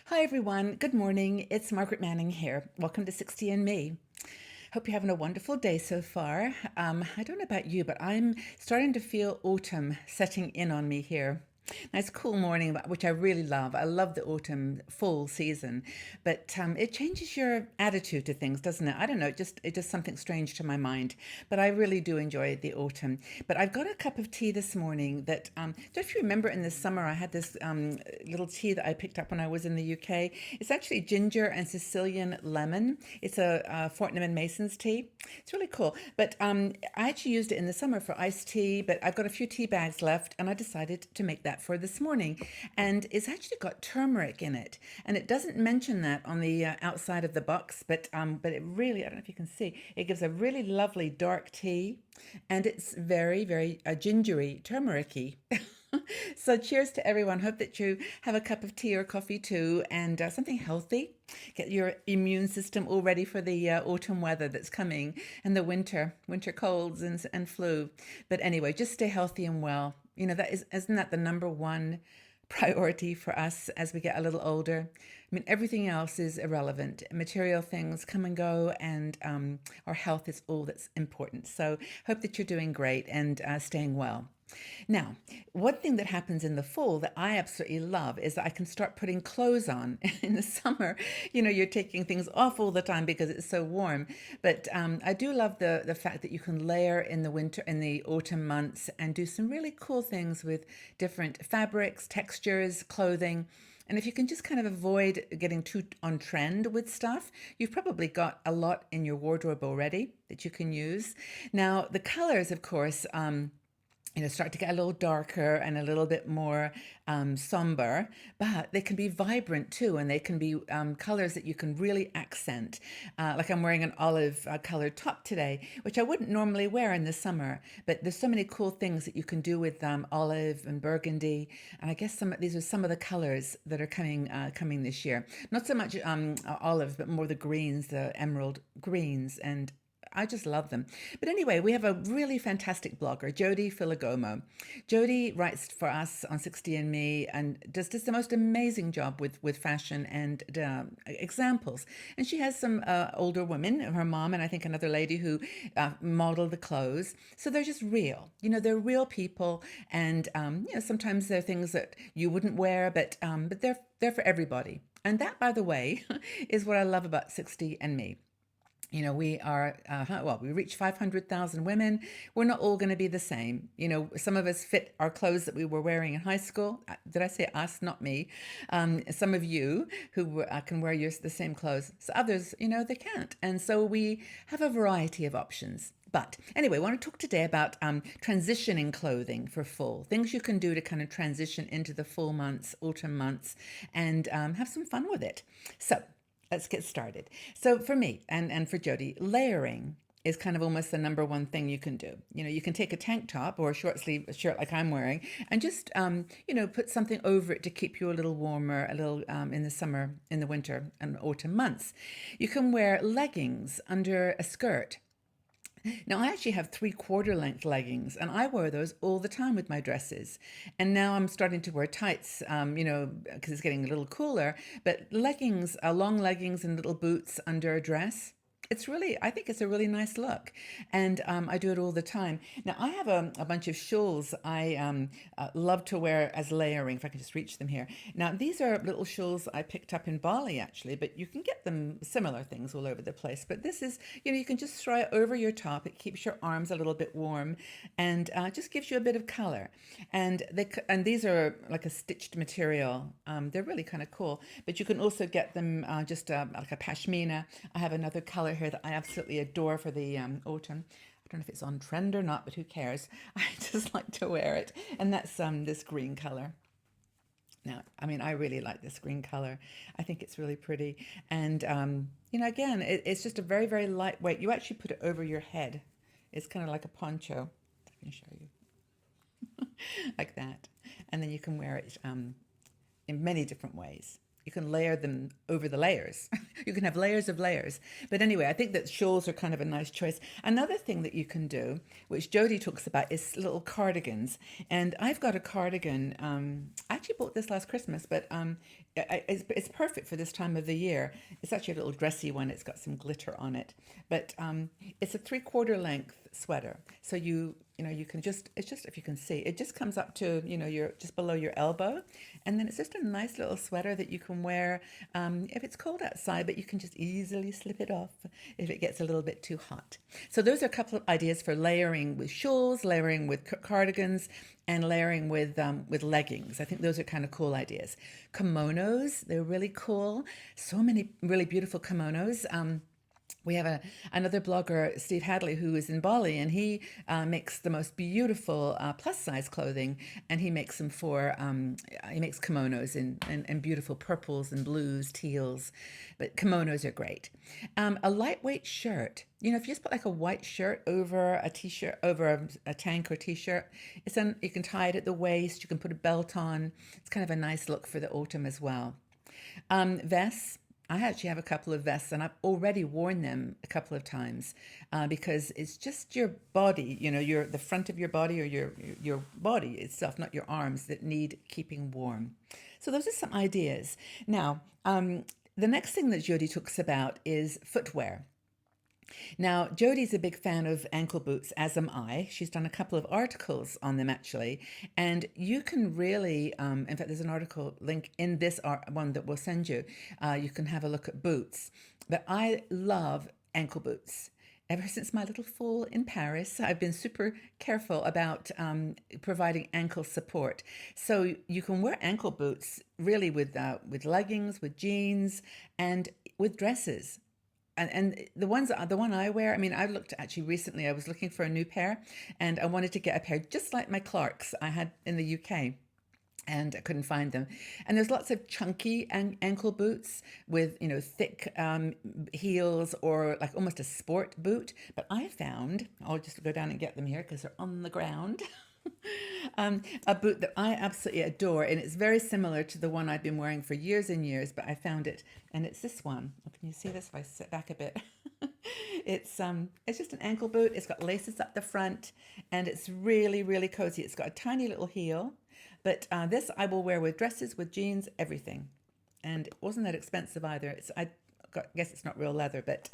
Hi everyone, good morning. It's Margaret Manning here. Welcome to 60 and Me. Hope you're having a wonderful day so far. I don't know about you, but I'm starting to feel autumn setting in on me here. Nice cool morning, which I really love. I love the autumn fall season, but it changes your attitude to things, doesn't it? I don't know. It does something strange to my mind, but I really do enjoy the autumn. But I've got a cup of tea this morning that don't you remember in the summer I had this little tea that I picked up when I was in the UK. It's actually ginger and Sicilian lemon. It's a Fortnum and Mason's tea. It's really cool. But I actually used it in the summer for iced tea, but I've got a few tea bags left, and I decided to make that for this morning. And it's actually got turmeric in it, and it doesn't mention that on the outside of the box, but it really, I don't know if you can see, it gives a really lovely dark tea, and it's very, very gingery, turmeric-y. So cheers to everyone. Hope that you have a cup of tea or coffee too, and something healthy. Get your immune system all ready for the autumn weather that's coming, and the winter colds and flu. But anyway, just stay healthy and well. You know, isn't that the number one priority for us as we get a little older? I mean, everything else is irrelevant. Material things come and go, and our health is all that's important. So hope that you're doing great and staying well. Now, one thing that happens in the fall that I absolutely love is that I can start putting clothes on. In the summer, you're taking things off all the time because it's so warm. But I do love the fact that you can layer in the winter, in the autumn months, and do some really cool things with different fabrics, textures, clothing. And if you can just kind of avoid getting too on trend with stuff, you've probably got a lot in your wardrobe already that you can use. Now, the colors, of course, start to get a little darker and a little bit more somber, but they can be vibrant too, and they can be colors that you can really accent. Like I'm wearing an olive colored top today, which I wouldn't normally wear in the summer, but there's so many cool things that you can do with olive and burgundy, and I guess these are some of the colors that are coming this year. Not so much olive, but more the greens, the emerald greens, and I just love them. But anyway, we have a really fantastic blogger, Jody Filigomo. Jody writes for us on 60 and Me and does just the most amazing job with fashion and examples. And she has some older women, her mom and I think another lady who model the clothes. So they're just real. They're real people, and sometimes they're things that you wouldn't wear, but they're for everybody. And that, by the way, is what I love about 60 and Me. We are, we reach 500,000 women. We're not all going to be the same. Some of us fit our clothes that we were wearing in high school. Did I say us? Not me. Some of you who can wear the same clothes. So others, they can't. And so we have a variety of options. But anyway, I want to talk today about transitioning clothing for fall, things you can do to kind of transition into the fall months, autumn months, and have some fun with it. So let's get started. So for me and for Jody, layering is kind of almost the number one thing you can do. You can take a tank top or a short sleeve shirt like I'm wearing and just, put something over it to keep you a little warmer, a little in the summer, in the winter and autumn months. You can wear leggings under a skirt. Now, I actually have 3/4 length leggings, and I wear those all the time with my dresses. And now I'm starting to wear tights, because it's getting a little cooler. But leggings, long leggings and little boots under a dress, I think it's a really nice look. And I do it all the time. Now, I have a bunch of shawls I love to wear as layering, if I can just reach them here. Now, these are little shawls I picked up in Bali, actually, but you can get them similar things all over the place. But this is, you can just throw it over your top. It keeps your arms a little bit warm and just gives you a bit of color. And these are like a stitched material. They're really kind of cool. But you can also get them just like a pashmina. I have another color here that I absolutely adore for the autumn. I don't know if it's on trend or not, but who cares? I just like to wear it. And that's this green color. Now, I mean, I really like this green color. I think it's really pretty. And, again, it's just a very, very lightweight. You actually put it over your head. It's kind of like a poncho. I can show you like that. And then you can wear it in many different ways. you can layer them over the layers. You can have layers of layers. But anyway, I think that shawls are kind of a nice choice. Another thing that you can do, which Jodie talks about, is little cardigans. And I've got a cardigan. I actually bought this last Christmas, but it's perfect for this time of the year. It's actually a little dressy one. It's got some glitter on it, but it's a 3/4 length sweater. So you can just, it's just, if you can see, it just comes up to, your just below your elbow. And then it's just a nice little sweater that you can wear if it's cold outside, but you can just easily slip it off if it gets a little bit too hot. So those are a couple of ideas for layering with shawls, layering with cardigans, and layering with leggings. I think those are kind of cool ideas. Kimonos, they're really cool. So many really beautiful kimonos. We have another blogger, Steve Hadley, who is in Bali, and he makes the most beautiful plus size clothing, and he makes them for he makes kimonos in beautiful purples and blues, teals, but kimonos are great. A lightweight shirt. If you just put like a white shirt over a t-shirt, over a tank or t-shirt, you can tie it at the waist. You can put a belt on. It's kind of a nice look for the autumn as well. Vests. I actually have a couple of vests, and I've already worn them a couple of times because it's just your body, the front of your body, or your body itself, not your arms, that need keeping warm. So those are some ideas. Now, the next thing that Jodie talks about is footwear. Now, Jodie's a big fan of ankle boots, as am I. She's done a couple of articles on them, actually. And you can really, in fact, there's an article link in this one that we'll send you. You can have a look at boots. But I love ankle boots. Ever since my little fall in Paris, I've been super careful about providing ankle support. So you can wear ankle boots really with leggings, with jeans, and with dresses. And the one I wear, I mean, I looked actually recently, I was looking for a new pair, and I wanted to get a pair just like my Clarks I had in the UK, and I couldn't find them. And there's lots of chunky ankle boots with, thick heels, or like almost a sport boot. But I found, I'll just go down and get them here because they're on the ground. A boot that I absolutely adore, and it's very similar to the one I've been wearing for years and years, but I found it, and it's this one. Can you see this if I sit back a bit? It's just an ankle boot. It's got laces up the front, and it's really, really cozy. It's got a tiny little heel, but this I will wear with dresses, with jeans, everything. And it wasn't that expensive either. I guess it's not real leather, but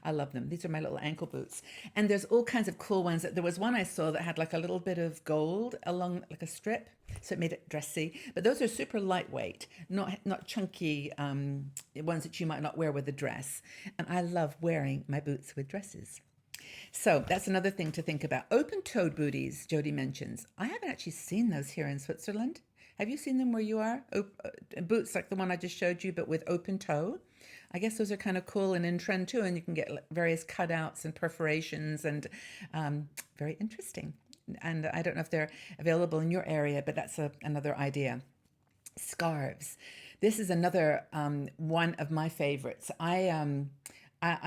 I love them. These are my little ankle boots. And there's all kinds of cool ones. There was one I saw that had like a little bit of gold along like a strip, so it made it dressy. But those are super lightweight, not chunky ones that you might not wear with a dress. And I love wearing my boots with dresses. So that's another thing to think about. Open-toed booties, Jodie mentions. I haven't actually seen those here in Switzerland. Have you seen them where you are? Boots like the one I just showed you, but with open toe. I guess those are kind of cool and in trend too, and you can get various cutouts and perforations, and very interesting. And I don't know if they're available in your area, but that's another idea. Scarves. This is another one of my favorites. I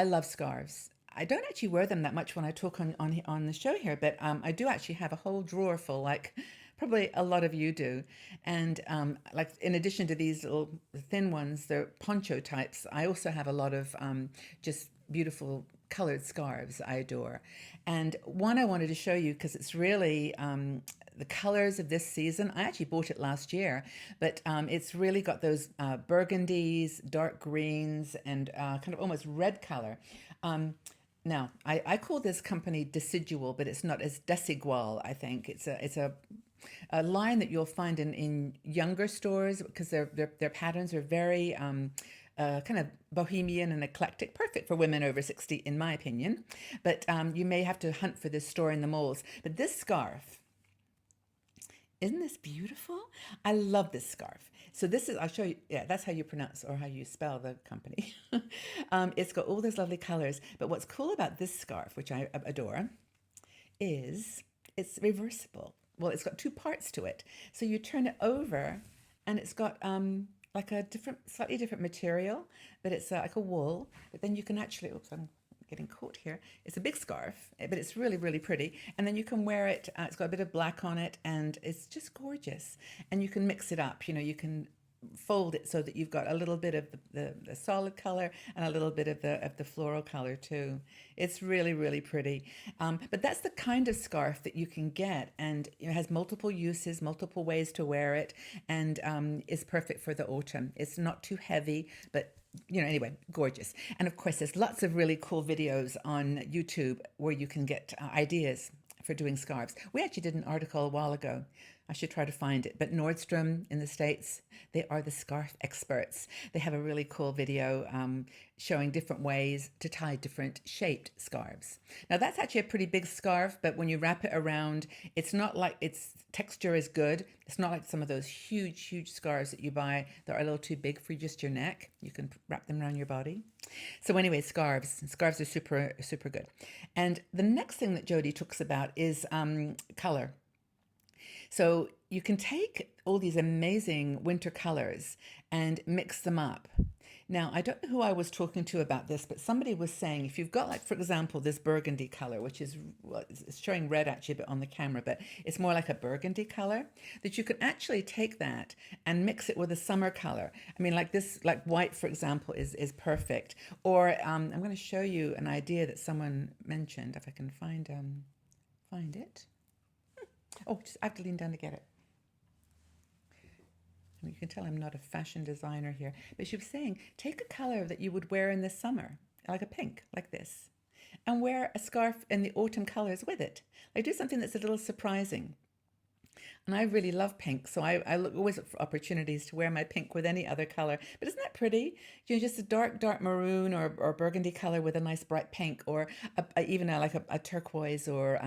love scarves. I don't actually wear them that much when I talk on the show here, but I do actually have a whole drawer full, like probably a lot of you do. And like in addition to these little thin ones, they're poncho types. I also have a lot of just beautiful colored scarves I adore. And one I wanted to show you because it's really the colors of this season. I actually bought it last year, but it's really got those burgundies, dark greens, and kind of almost red color. Now, I call this company Decidual, but it's not. It's Desigual, I think. It's a line that you'll find in younger stores because their patterns are very kind of bohemian and eclectic, perfect for women over 60, in my opinion. But you may have to hunt for this store in the malls. But this scarf, isn't this beautiful? I love this scarf. So this is, I'll show you, yeah, that's how you pronounce or how you spell the company. It's got all those lovely colors. But what's cool about this scarf, which I adore, is it's reversible. Well, it's got two parts to it. So you turn it over and it's got like a slightly different material, but it's like a wool. But then you can actually, oops, I'm getting caught here. It's a big scarf, but it's really, really pretty. And then you can wear it. It's got a bit of black on it, and it's just gorgeous. And you can mix it up. You can fold it so that you've got a little bit of the solid color and a little bit of the floral color too. It's really, really pretty. But that's the kind of scarf that you can get, and it has multiple uses, multiple ways to wear it, and is perfect for the autumn. It's not too heavy, but anyway, gorgeous. And of course, there's lots of really cool videos on YouTube where you can get ideas for doing scarves. We actually did an article a while ago. I should try to find it. But Nordstrom in the States, they are the scarf experts. They have a really cool video showing different ways to tie different shaped scarves. Now that's actually a pretty big scarf, but when you wrap it around, it's not like its texture is good. It's not like some of those huge, huge scarves that you buy that are a little too big for just your neck. You can wrap them around your body. So anyway, scarves. Scarves are super, super good. And the next thing that Jody talks about is color. So you can take all these amazing winter colors and mix them up. Now, I don't know who I was talking to about this, but somebody was saying if you've got, like, for example, this burgundy color, which is, well, it's showing red actually a bit on the camera, but it's more like a burgundy color, that you can actually take that and mix it with a summer color. I mean, like this, like white, for example, is perfect. Or I'm going to show you an idea that someone mentioned, if I can find it. Oh, I have to lean down to get it. You can tell I'm not a fashion designer here, but she was saying, take a color that you would wear in the summer, like a pink, like this, and wear a scarf in the autumn colors with it. Like, do something that's a little surprising. And I really love pink, so I look always for opportunities to wear my pink with any other color. But isn't that pretty? Just a dark, dark maroon or burgundy color with a nice bright pink, or even like a turquoise or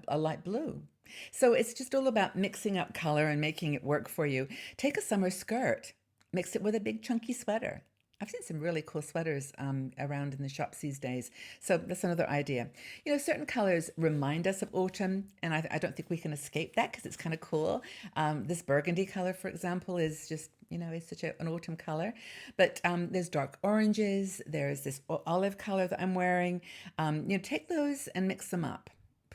a light blue. So it's just all about mixing up color and making it work for you. Take a summer skirt, mix it with a big chunky sweater. I've seen some really cool sweaters around in the shops these days. So that's another idea. Certain colors remind us of autumn, and I don't think we can escape that because it's kind of cool. This burgundy color, for example, is just, it's such an autumn color. But there's dark oranges. There's this olive color that I'm wearing. Take those and mix them up.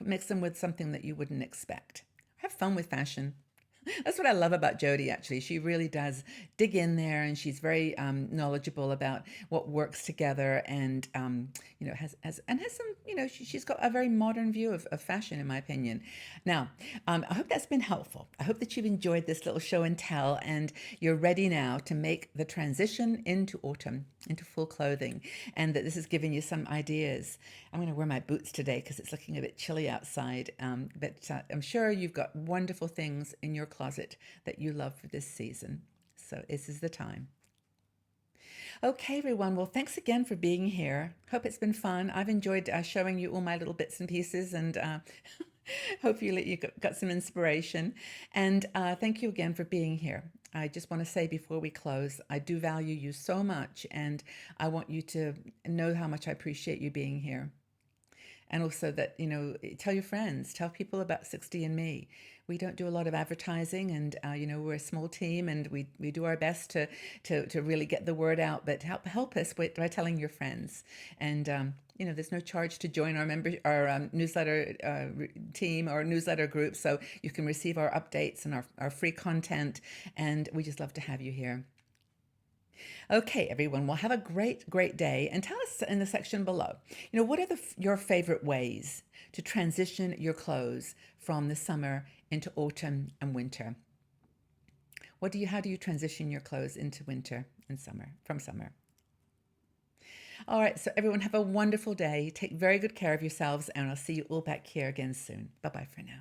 Mix them with something that you wouldn't expect. Have fun with fashion. That's what I love about Jody, actually. She really does dig in there, and she's very knowledgeable about what works together, and has some, she's got a very modern view of fashion, in my opinion. Now, I hope that's been helpful. I hope that you've enjoyed this little show and tell, and you're ready now to make the transition into autumn, into full clothing, and that this has given you some ideas. I'm going to wear my boots today because it's looking a bit chilly outside, but I'm sure you've got wonderful things in your closet that you love for this season. So this is the time. Okay, everyone. Well, thanks again for being here. Hope it's been fun. I've enjoyed showing you all my little bits and pieces, and hopefully you got some inspiration. And thank you again for being here. I just want to say before we close, I do value you so much, and I want you to know how much I appreciate you being here. And also that, tell your friends, tell people about 60andMe. We don't do a lot of advertising, and, we're a small team, and we do our best to really get the word out, but help us by telling your friends. And, there's no charge to join our newsletter team or newsletter group, so you can receive our updates and our free content, and we just love to have you here. Okay, everyone. Well, have a great, great day, and tell us in the section below, what are your favorite ways to transition your clothes from the summer into autumn and winter? How do you transition your clothes into winter and from summer? All right, so everyone, have a wonderful day. Take very good care of yourselves, and I'll see you all back here again soon. Bye-bye for now.